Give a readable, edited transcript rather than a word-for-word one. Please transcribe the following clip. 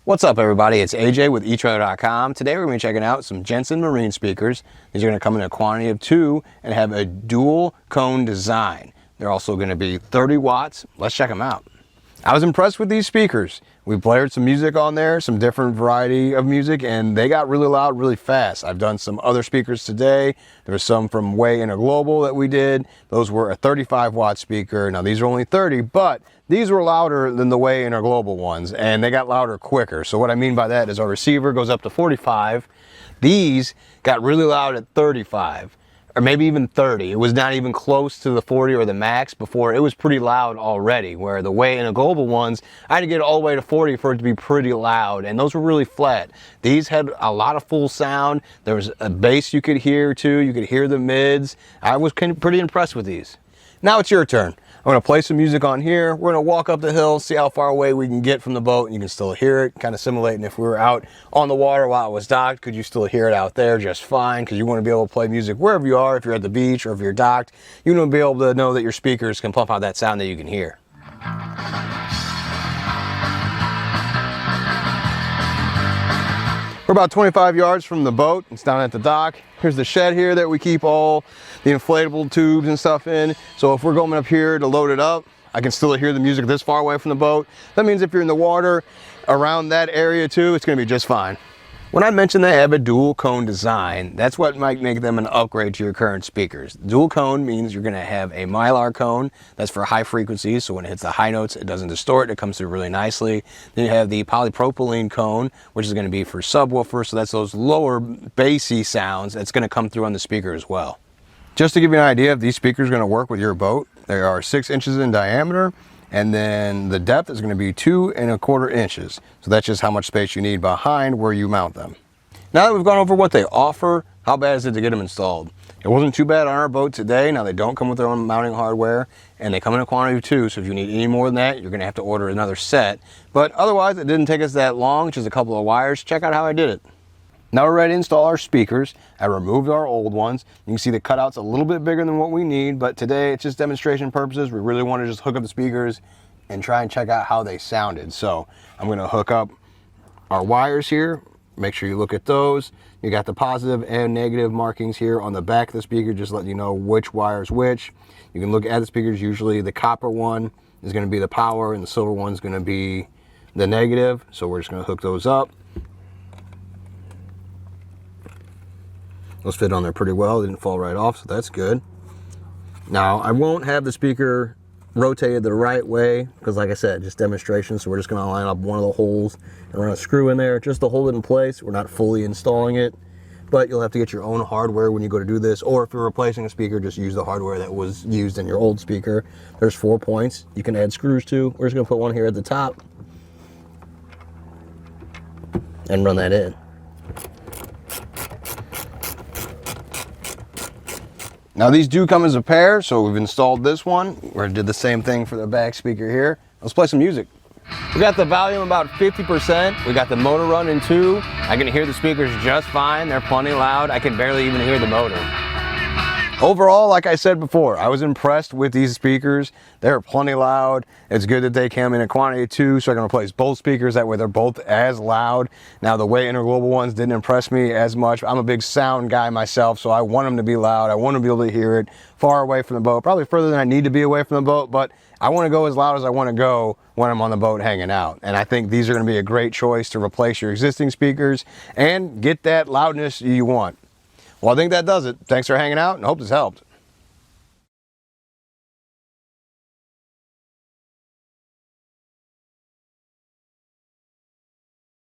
What's up everybody, it's AJ with etrailer.com. Today we're going to be checking out some Jensen Marine speakers. These are going to come in a quantity of 2 and have a dual cone design. They're also going to be 30 watts. Let's check them out. I was impressed with these speakers. We blared some music on there, some different variety of music, and they got really loud really fast. I've done some other speakers today. There was some from Way Interglobal that we did. Those were a 35 watt speaker. Now these are only 30, but these were louder than the Way Interglobal ones, and they got louder quicker. So what I mean by that is our receiver goes up to 45. These got really loud at 35. Or maybe even 30. It was not even close to the 40 or the max before. It was pretty loud already, where the Way Interglobal ones, I had to get it all the way to 40 for it to be pretty loud, and those were really flat. These had a lot of full sound. There was a bass you could hear too. You could hear the mids. I was pretty impressed with these. Now it's your turn. I'm going to play some music on here. We're going to walk up the hill, see how far away we can get from the boat, and you can still hear it, kind of simulating if we were out on the water while it was docked. Could you still hear it out there just fine? Because you want to be able to play music wherever you are. If you're at the beach or if you're docked, you want to be able to know that your speakers can pump out that sound that you can hear. We're about 25 yards from the boat. It's down at the dock. Here's the shed here that we keep all the inflatable tubes and stuff in. So if we're going up here to load it up, I can still hear the music this far away from the boat. That means if you're in the water around that area too, it's going to be just fine. When I mentioned they have a dual cone design, that's what might make them an upgrade to your current speakers. Dual cone means you're going to have a mylar cone that's for high frequencies, so when it hits the high notes it doesn't distort, it comes through really nicely. Then you have the polypropylene cone, which is going to be for subwoofers, so that's those lower bassy sounds that's going to come through on the speaker as well. Just to give you an idea if these speakers are going to work with your boat, they are 6 inches in diameter, and then the depth is going to be 2 1/4 inches. So that's just how much space you need behind where you mount them. Now that we've gone over what they offer, how bad is it to get them installed? It wasn't too bad on our boat today. Now they don't come with their own mounting hardware, and they come in a quantity of 2, so if you need any more than that, you're going to have to order another set. But otherwise, it didn't take us that long, just a couple of wires. Check out how I did it. Now we're ready to install our speakers. I removed our old ones. You can see the cutout's a little bit bigger than what we need, but today it's just demonstration purposes. We really want to just hook up the speakers and try and check out how they sounded. So I'm going to hook up our wires here. Make sure you look at those. You got the positive and negative markings here on the back of the speaker, just letting you know which wire is which. You can look at the speakers. Usually the copper one is going to be the power and the silver one is going to be the negative. So we're just going to hook those up. Those fit on there pretty well. They didn't fall right off, so that's good. Now, I won't have the speaker rotated the right way because, like I said, just demonstration. So we're just going to line up one of the holes and run a screw in there just to hold it in place. We're not fully installing it, but you'll have to get your own hardware when you go to do this. Or if you're replacing a speaker, just use the hardware that was used in your old speaker. There's 4 points you can add screws to. We're just going to put one here at the top and run that in. Now these do come as a pair, so we've installed this one. We're gonna do the same thing for the back speaker here. Let's play some music. We got the volume about 50%. We got the motor running too. I can hear the speakers just fine. They're plenty loud. I can barely even hear the motor. Overall, like I said before, I was impressed with these speakers. They're plenty loud. It's good that they came in a quantity of 2, so I can replace both speakers. That way they're both as loud. Now the Way Interglobal ones didn't impress me as much. I'm a big sound guy myself, so I want them to be loud. I want to be able to hear it far away from the boat, probably further than I need to be away from the boat, but I want to go as loud as I want to go when I'm on the boat hanging out. And I think these are going to be a great choice to replace your existing speakers and get that loudness you want. Well, I think that does it. Thanks for hanging out and hope this helped.